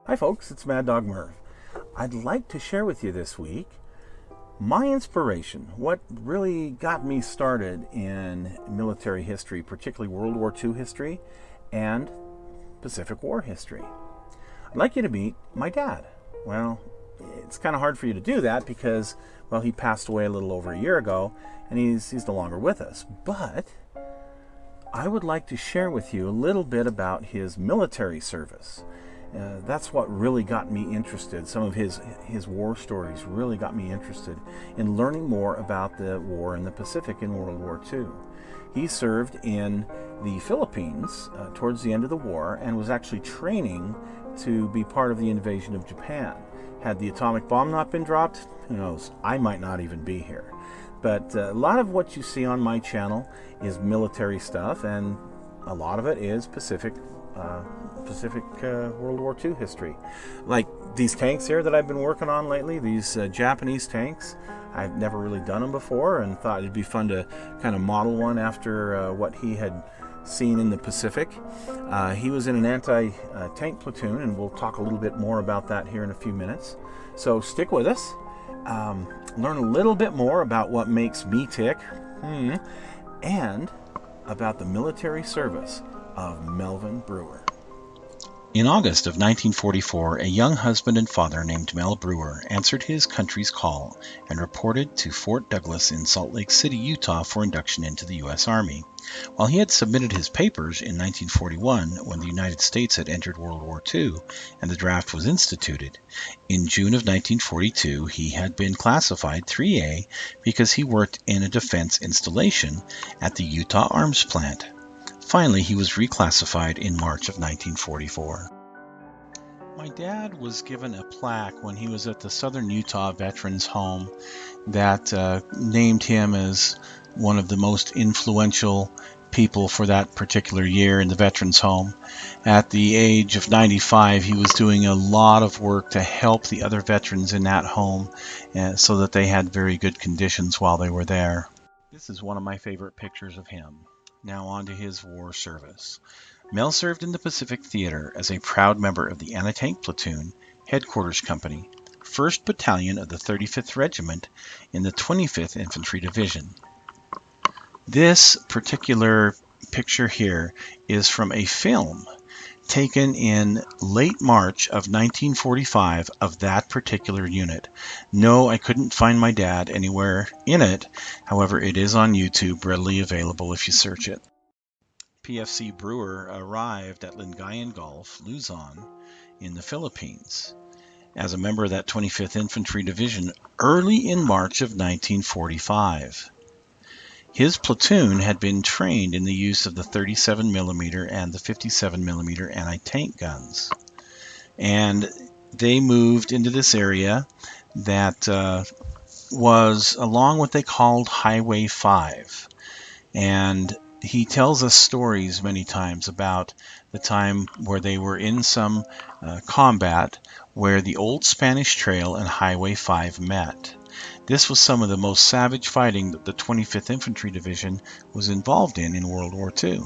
Hi folks, it's Mad Dog Merv. I'd like to share with you this week my inspiration, what really got me started in military history, particularly World War II history and Pacific War history. I'd like you to meet my dad. Well, it's kind of hard for you to do that because, well, he passed away a little over a year ago and he's no longer with us. But I would like to share with you a little bit about his military service. That's what really got me interested. Some of his war stories really got me interested in learning more about the war in the Pacific in World War II. He served in the Philippines towards the end of the war and was actually training to be part of the invasion of Japan. Had the atomic bomb not been dropped, who knows, I might not even be here. But a lot of what you see on my channel is military stuff, and a lot of it is Pacific World War II history. Like these tanks here that I've been working on lately, these Japanese tanks. I've never really done them before and thought it'd be fun to kind of model one after what he had seen in the Pacific. He was in an anti-tank platoon, and we'll talk a little bit more about that here in a few minutes. So stick with us. Learn a little bit more about what makes me tick, and about the military service of Melvin Brewer. In August of 1944, a young husband and father named Mel Brewer answered his country's call and reported to Fort Douglas in Salt Lake City, Utah for induction into the U.S. Army. While he had submitted his papers in 1941 when the United States had entered World War II and the draft was instituted, in June of 1942 he had been classified 3A because he worked in a defense installation at the Utah Arms Plant. Finally, he was reclassified in March of 1944. My dad was given a plaque when he was at the Southern Utah Veterans Home that named him as one of the most influential people for that particular year in the Veterans Home. At the age of 95, he was doing a lot of work to help the other veterans in that home so that they had very good conditions while they were there. This is one of my favorite pictures of him. Now on to his war service. Mel served in the Pacific Theater as a proud member of the Anti-Tank Platoon, Headquarters Company, 1st Battalion of the 35th Regiment in the 25th Infantry Division. This particular picture here is from a film taken in late March of 1945 of that particular unit. No, I couldn't find my dad anywhere in it. However, it is on YouTube, readily available if you search it. PFC Brewer arrived at Lingayen Gulf, Luzon, in the Philippines, as a member of that 25th Infantry Division early in March of 1945. His platoon had been trained in the use of the 37mm and the 57mm anti-tank guns. And they moved into this area that was along what they called Highway 5. And he tells us stories many times about the time where they were in some combat where the old Spanish Trail and Highway 5 met. This was some of the most savage fighting that the 25th Infantry Division was involved in World War II.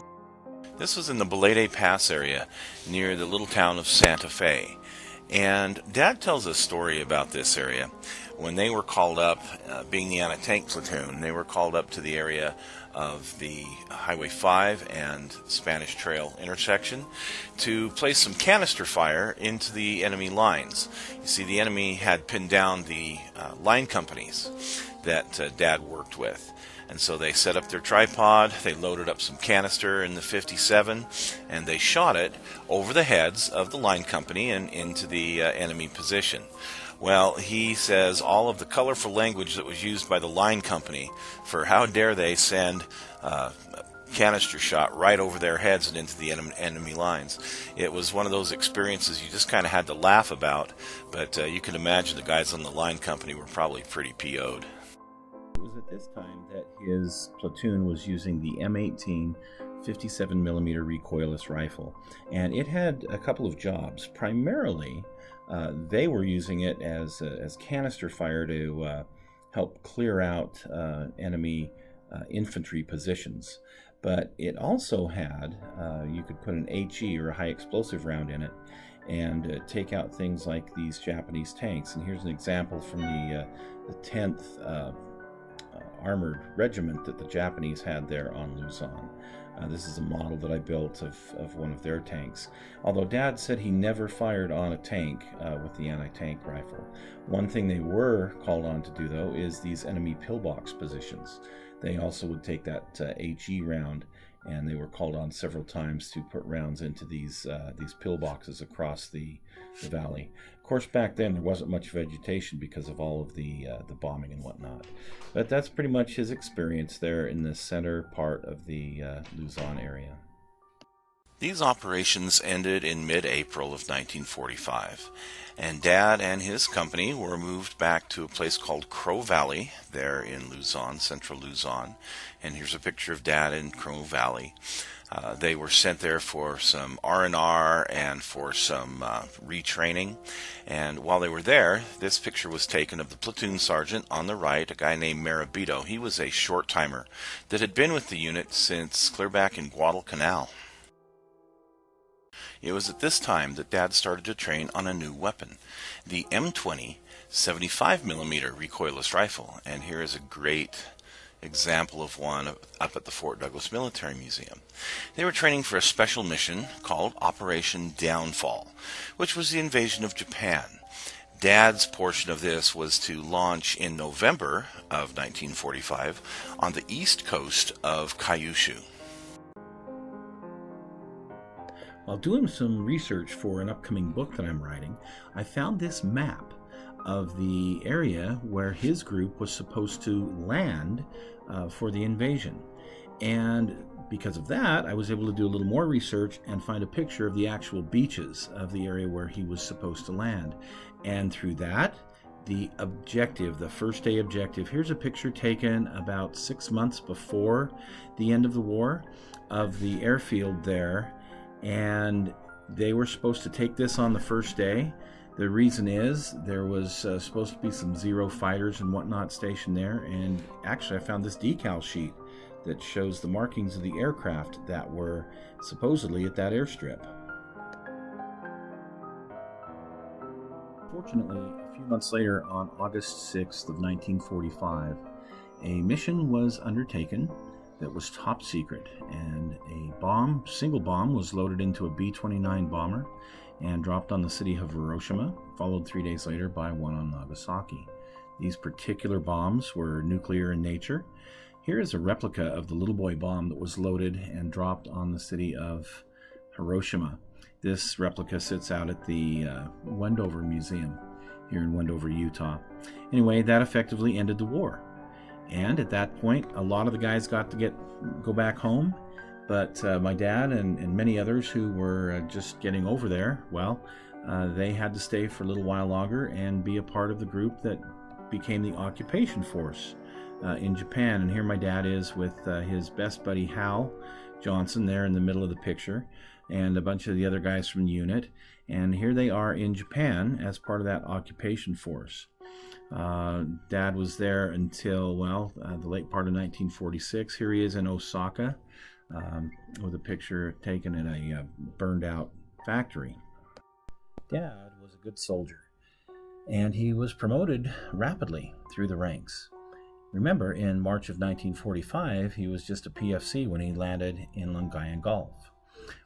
This was in the Balete Pass area near the little town of Santa Fe. And Dad tells a story about this area. When they were called up, being the anti-tank platoon, they were called up to the area of the Highway 5 and Spanish Trail intersection to place some canister fire into the enemy lines. You see, the enemy had pinned down the line companies that Dad worked with. And so they set up their tripod, they loaded up some canister in the 57, and they shot it over the heads of the line company and into the enemy position. Well, he says all of the colorful language that was used by the line company for how dare they send canister shot right over their heads and into the enemy lines. It was one of those experiences you just kind of had to laugh about, but you can imagine the guys on the line company were probably pretty PO'd. It was at this time that his platoon was using the M18 57mm recoilless rifle, and it had a couple of jobs. Primarily, they were using it as canister fire to help clear out enemy infantry positions. But it also had, you could put an HE or a high explosive round in it, and take out things like these Japanese tanks. And here's an example from the 10th Armored Regiment that the Japanese had there on Luzon. This is a model that I built of one of their tanks. Although Dad said he never fired on a tank with the anti-tank rifle. One thing they were called on to do, though, is these enemy pillbox positions. They also would take that HE round, and they were called on several times to put rounds into these pillboxes across the valley. Of course, back then there wasn't much vegetation because of all of the bombing and whatnot. But that's pretty much his experience there in the center part of the Luzon area. These operations ended in mid-April of 1945, and Dad and his company were moved back to a place called Crow Valley there in Luzon, central Luzon. And here's a picture of Dad in Crow Valley. They were sent there for some R&R and for some retraining. And while they were there, this picture was taken of the platoon sergeant on the right, a guy named Marabito. He was a short-timer that had been with the unit since clear back in Guadalcanal. It was at this time that Dad started to train on a new weapon, the M20 75mm recoilless rifle. And here is a great example of one up at the Fort Douglas Military Museum. They were training for a special mission called Operation Downfall, which was the invasion of Japan. Dad's portion of this was to launch in November of 1945 on the east coast of Kyushu. While doing some research for an upcoming book that I'm writing, I found this map of the area where his group was supposed to land for the invasion. And because of that, I was able to do a little more research and find a picture of the actual beaches of the area where he was supposed to land. And through that, the objective, the first day objective, here's a picture taken about 6 months before the end of the war of the airfield there. And they were supposed to take this on the first day. The reason is there was supposed to be some Zero fighters and whatnot stationed there. And actually, I found this decal sheet that shows the markings of the aircraft that were supposedly at that airstrip. Fortunately, a few months later, on August 6th of 1945, a mission was undertaken that was top secret, and a single bomb was loaded into a B-29 bomber and dropped on the city of Hiroshima, followed 3 days later by one on Nagasaki. These particular bombs were nuclear in nature. Here is a replica of the little boy bomb that was loaded and dropped on the city of Hiroshima. This replica sits out at the Wendover Museum here in Wendover, Utah. Anyway, that effectively ended the war. And at that point, a lot of the guys got to go back home, but my dad and many others who were just getting over there, well, they had to stay for a little while longer and be a part of the group that became the occupation force in Japan. And here my dad is with his best buddy Hal Johnson there in the middle of the picture, and a bunch of the other guys from the unit. And here they are in Japan as part of that occupation force. Dad was there until, the late part of 1946. Here he is in Osaka with a picture taken in a burned out factory. Dad was a good soldier, and he was promoted rapidly through the ranks. Remember, in March of 1945, he was just a PFC when he landed in Lingayen Gulf.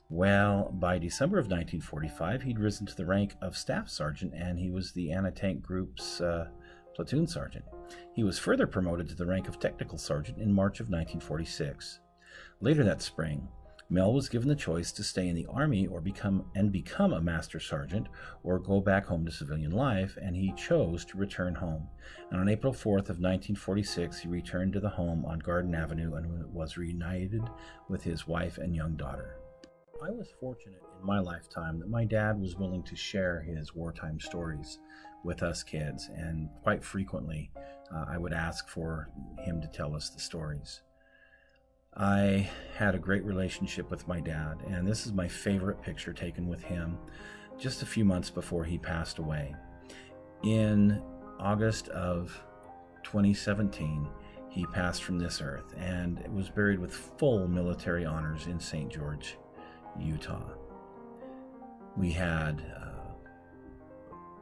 Well, by December of 1945, he'd risen to the rank of staff sergeant, and he was the anti-tank group's platoon sergeant. He was further promoted to the rank of technical sergeant in March of 1946. Later that spring, Mel was given the choice to stay in the Army or become a master sergeant or go back home to civilian life, and he chose to return home. And on April 4th of 1946, he returned to the home on Garden Avenue and was reunited with his wife and young daughter. I was fortunate in my lifetime that my dad was willing to share his wartime stories with us kids, and quite frequently I would ask for him to tell us the stories. I had a great relationship with my dad, and this is my favorite picture taken with him just a few months before he passed away. In August of 2017, he passed from this earth and was buried with full military honors in St. George, Utah. We had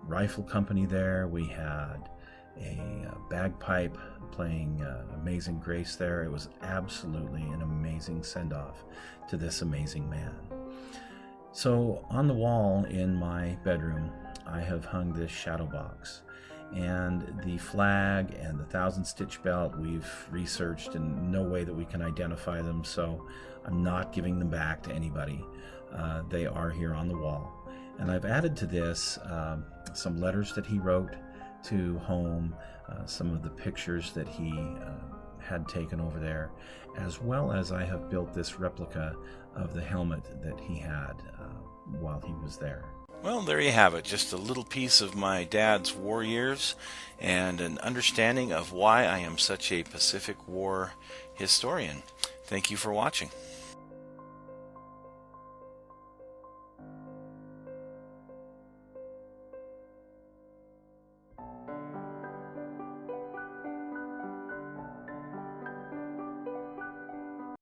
rifle company there. We had a bagpipe playing Amazing Grace there. It was absolutely an amazing send-off to this amazing man. So on the wall in my bedroom, I have hung this shadow box. And the flag and the 1,000-stitch belt, we've researched in no way that we can identify them, so I'm not giving them back to anybody. They are here on the wall. And I've added to this some letters that he wrote to home, some of the pictures that he had taken over there, as well as I have built this replica of the helmet that he had while he was there. Well, there you have it, just a little piece of my dad's war years and an understanding of why I am such a Pacific War historian. Thank you for watching.